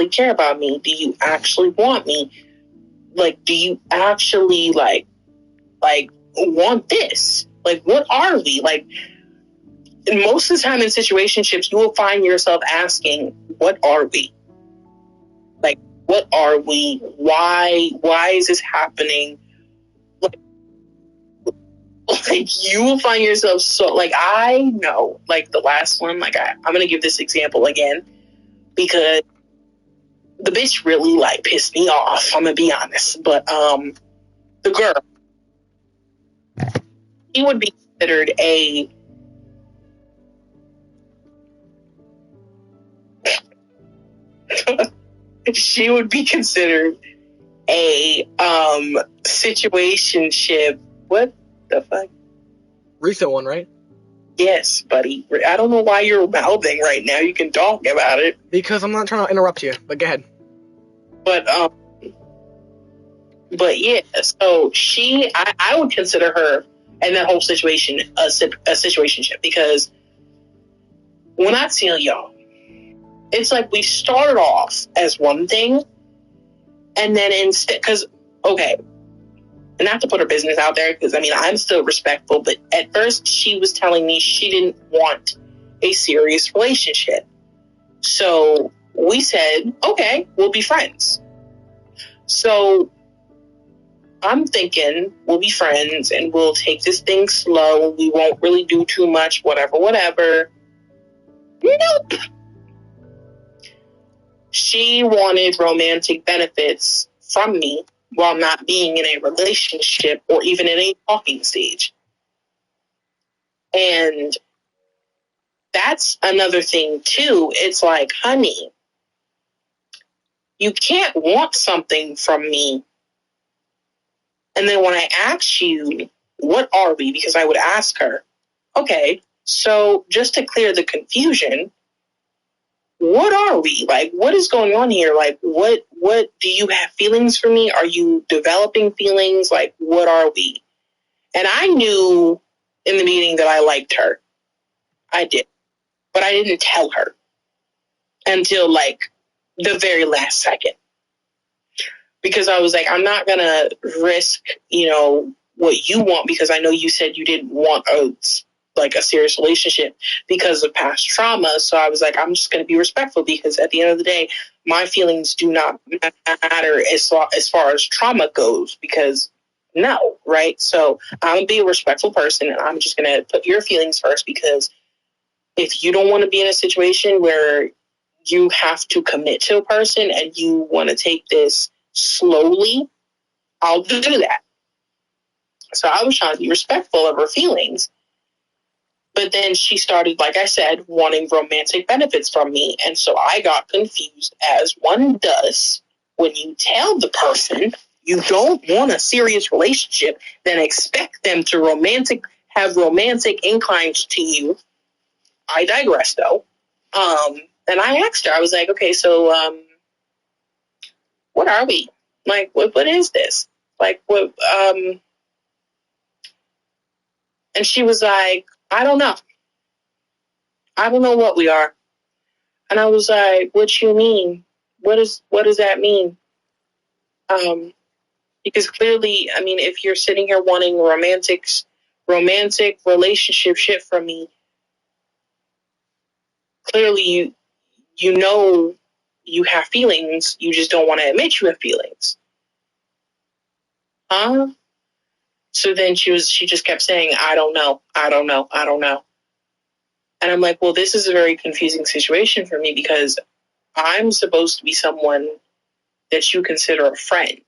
actually care about me? Do you actually want me? Like, do you actually like want this? Like, what are we? Like, most of the time in situationships, you will find yourself asking, what are we? Like, what are we? Why is this happening? Like, you will find yourself so, like, I know, like, the last one, like, I'm going to give this example again, because the bitch really, like, pissed me off, I'm going to be honest, but, the girl, she would be considered she would be considered a, situationship, what the fuck? Recent one, right? Yes, buddy. I don't know why you're mouthing right now. You can talk about it. Because I'm not trying to interrupt you, but go ahead. But yeah, so I would consider her and that whole situation a situationship, because when I tell y'all, it's like we started off as one thing, and then instead, because, okay, not to put her business out there, because, I mean, I'm still respectful, but at first she was telling me she didn't want a serious relationship. So we said, okay, we'll be friends. So I'm thinking we'll be friends and we'll take this thing slow. We won't really do too much, whatever. Nope. She wanted romantic benefits from me while not being in a relationship or even in a talking stage. And that's another thing too. It's like, honey, you can't want something from me. And then when I ask you, what are we? Because I would ask her, okay, so just to clear the confusion, what are we? Like, what is going on here? Like, what do you have feelings for me? Are you developing feelings? Like, what are we? And I knew in the meeting that I liked her. I did. But I didn't tell her until like the very last second. Because I was like, I'm not going to risk, what you want, because I know you said you didn't want a serious relationship because of past trauma. So I was like, I'm just going to be respectful, because at the end of the day, my feelings do not matter as far as trauma goes, because no, right? So I'm going to be a respectful person, and I'm just going to put your feelings first, because if you don't want to be in a situation where you have to commit to a person and you want to take this slowly, I'll do that. So I was trying to be respectful of her feelings. But then she started, like I said, wanting romantic benefits from me. And so I got confused, as one does when you tell the person you don't want a serious relationship, then expect them to have romantic inclines to you. I digress, though. And I asked her, I was like, okay, so what are we? Like, what is this? Like, what? And she was like, I don't know. I don't know what we are. And I was like, what you mean? What does that mean? Because clearly, I mean, if you're sitting here wanting romantic relationship shit from me, clearly you know you have feelings. You just don't want to admit you have feelings. Huh? So then she just kept saying, I don't know. And I'm like, well, this is a very confusing situation for me, because I'm supposed to be someone that you consider a friend.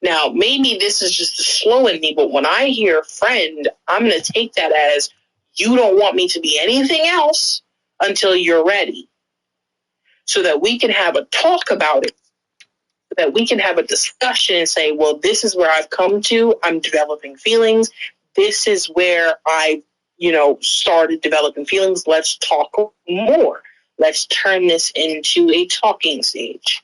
Now, maybe this is just slow in me, but when I hear friend, I'm going to take that as you don't want me to be anything else until you're ready, so that we can have a talk about it, so that we can have a discussion and say, well, this is where I've come to. I'm developing feelings. This is where I, started developing feelings. Let's talk more. Let's turn this into a talking stage.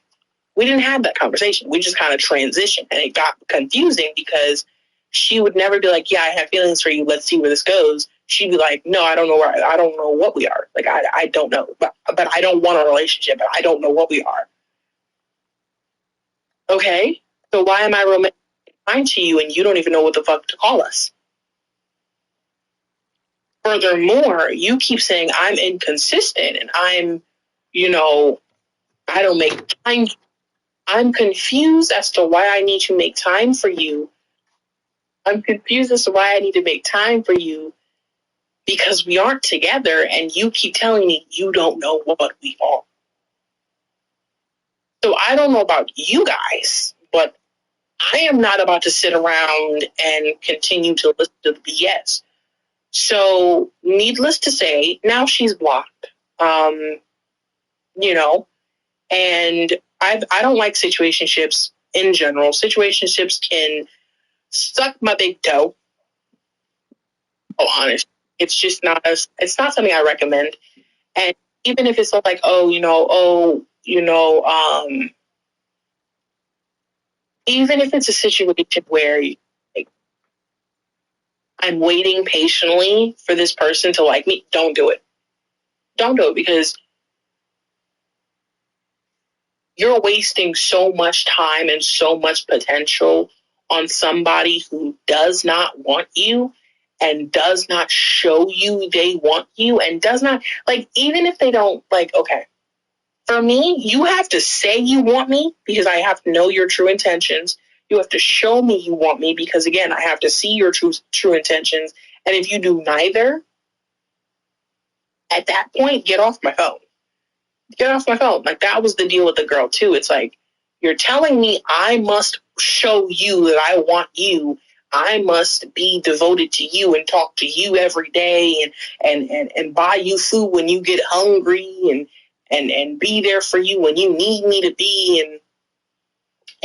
We didn't have that conversation. We just kind of transitioned, and it got confusing, because she would never be like, yeah, I have feelings for you. Let's see where this goes. She'd be like, no, I don't know what we are. Like, I don't know, but I don't want a relationship, but I don't know what we are. Okay? So why am I romantic to you and you don't even know what the fuck to call us? Furthermore, you keep saying I'm inconsistent and I'm, I don't make time. I'm confused as to why I need to make time for you. I'm confused as to why I need to make time for you because we aren't together and you keep telling me you don't know what we are. So I don't know about you guys, but I am not about to sit around and continue to listen to the BS. So, needless to say, now she's blocked. You know, and I don't like situationships in general. Situationships can suck my big toe. Oh, honest, it's just not it's not something I recommend. And even if it's like, even if it's a situation where like, I'm waiting patiently for this person to like me, don't do it. Don't do it because you're wasting so much time and so much potential on somebody who does not want you and does not show you they want you and does not like, even if they don't like, okay, for me, you have to say you want me because I have to know your true intentions. You have to show me you want me because again, I have to see your true intentions. And if you do neither, at that point, get off my phone. Get off my phone. Like that was the deal with the girl too. It's like, you're telling me I must show you that I want you. I must be devoted to you and talk to you every day and buy you food when you get hungry and be there for you when you need me to be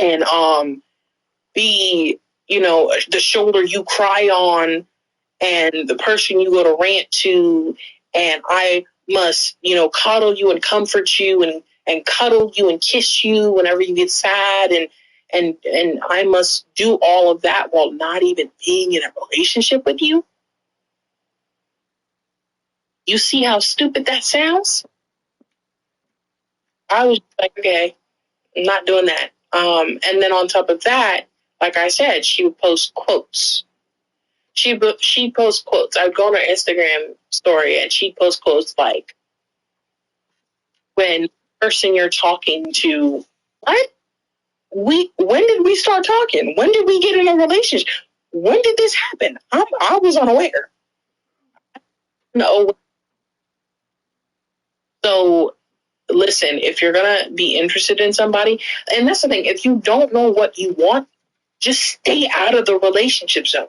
and be, the shoulder you cry on and the person you go to rant to, and I must, coddle you and comfort you and cuddle you and kiss you whenever you get sad and I must do all of that while not even being in a relationship with you. You see how stupid that sounds? I was like, okay, I'm not doing that. And then on top of that, like I said, she would post quotes. She posts quotes. I would go on her Instagram story and she'd post quotes like, when the person you're talking to, what? When did we start talking? When did we get in a relationship? When did this happen? I was unaware. No. So listen, if you're gonna be interested in somebody, and that's the thing, if you don't know what you want, just stay out of the relationship zone.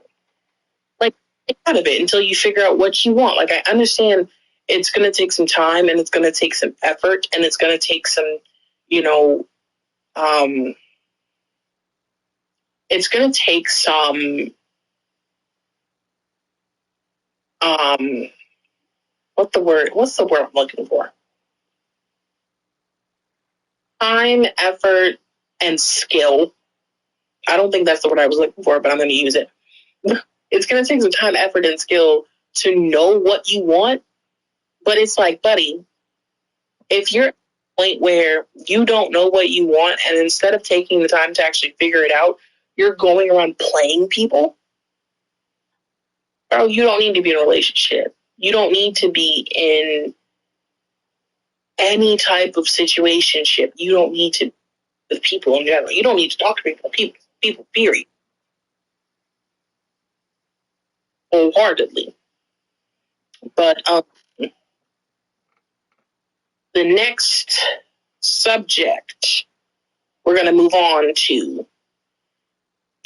Like, stay out of it until you figure out what you want. Like, I understand it's gonna take some time and it's gonna take some effort and it's gonna take some, you know, it's going to take some what's the word I'm looking for, time, effort, and skill. I don't think that's the word I was looking for, but I'm going to use it. It's going to take some time, effort, and skill to know what you want. But it's like, buddy, if you're at a point where you don't know what you want and instead of taking the time to actually figure it out, you're going around playing people, bro, you don't need to be in a relationship. You don't need to be in any type of situationship. You don't need to with people in general. You don't need to talk to people, period, wholeheartedly. But the next subject we're going to move on to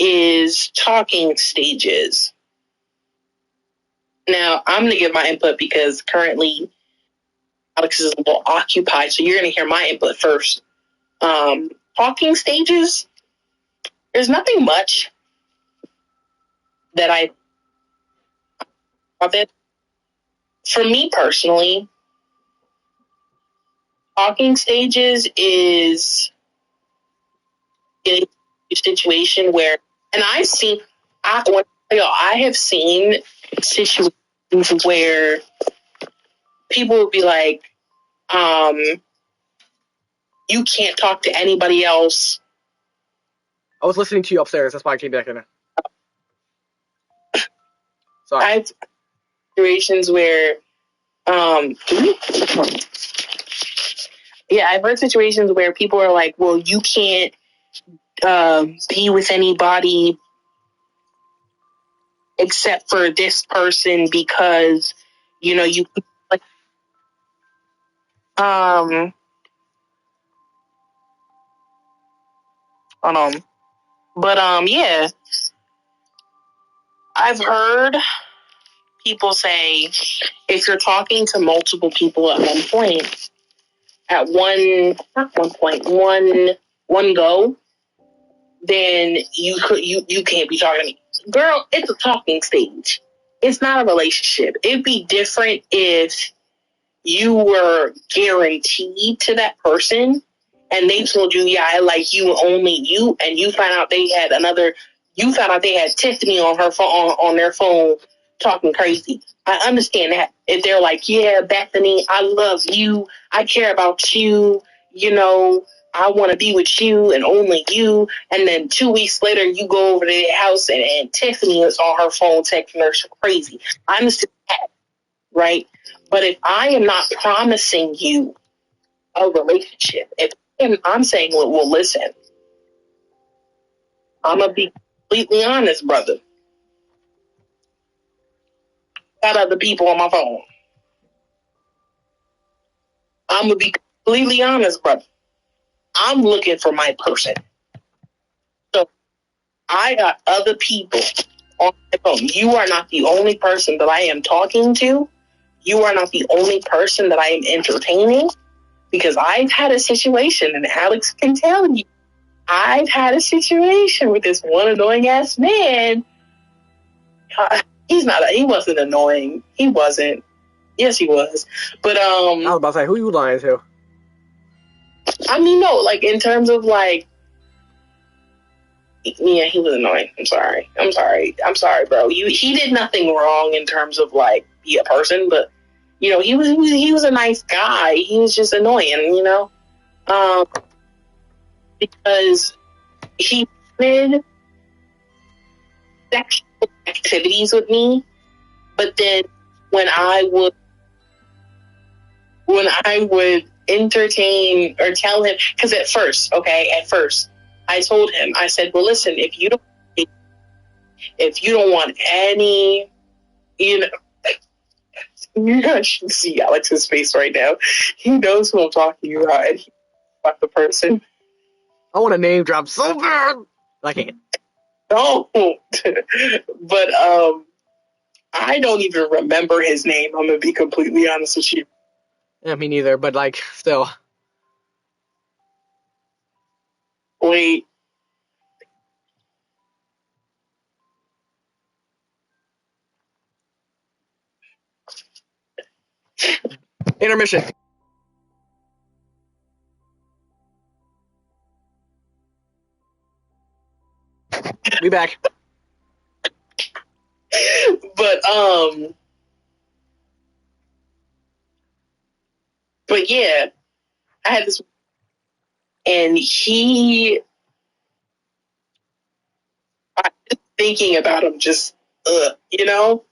is talking stages. Now, I'm going to give my input because currently Alex is a little occupied, so you're going to hear my input first. Talking stages, there's nothing much that I that for me personally, talking stages is a situation where, and I have seen situations where people would be like, you can't talk to anybody else I was listening to you upstairs. That's why I came back in. Sorry. I've situations where, yeah, I've heard situations where people are like, well, you can't be with anybody except for this person because, you know, you like, hold on. But, yeah, I've heard people say if you're talking to multiple people at one point, at not one point, one go, then you can't be talking to me. Girl, it's a talking stage. It's not a relationship. It'd be different if you were guaranteed to that person and they told you, yeah, I like you, only you, and you found out they had Tiffany on her phone on their phone talking crazy. I understand that. If they're like, yeah, Bethany, I love you, I care about you, you know, I want to be with you and only you. And then 2 weeks later, you go over to their house and Tiffany is on her phone texting her crazy. I understand that, right? But if I am not promising you a relationship, if I'm saying, well, listen, I'm going to be completely honest, brother. Got other people on my phone. I'm going to be completely honest, brother. I'm looking for my person. So I got other people on my phone. You are not the only person that I am talking to. You are not the only person that I am entertaining, because I've had a situation, and Alex can tell you, I've had a situation with this one annoying ass man. He wasn't annoying. He wasn't. Yes, he was. But, I was about to say, who you lying to? I mean, no, like, in terms of, like, yeah, he was annoying. I'm sorry, bro. He did nothing wrong in terms of, like, be a person, but, you know, he was a nice guy. He was just annoying, you know? Because he wanted sexual activities with me, but then when I would entertain or tell him, because at first, I told him, I said, well, listen, if you don't want any, you know, you should see Alex's face right now. He knows who I'm talking about, and he's about the person. I want to name drop so bad. I can't. Don't. But I don't even remember his name. I'm gonna be completely honest with you. Yeah, me neither. But like, still. Wait. Intermission. Be back. But yeah, I had this, and thinking about him just, you know,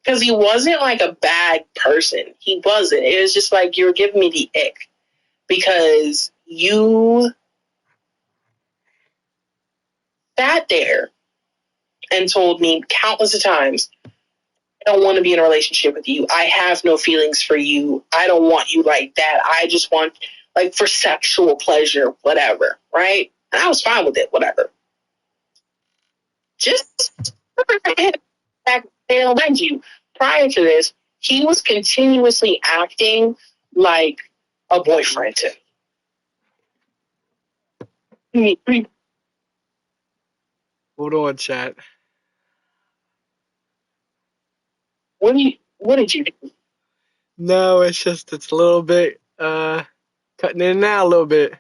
because he wasn't like a bad person. He wasn't. It was just like, you were giving me the ick because you sat there and told me countless of times, I don't want to be in a relationship with you. I have no feelings for you. I don't want you like that. I just want, like, for sexual pleasure, whatever, right? And I was fine with it, whatever. Just back there, mind you, prior to this, he was continuously acting like a boyfriend to me. Hold on, chat. What did you do? No, it's a little bit cutting in and out a little bit.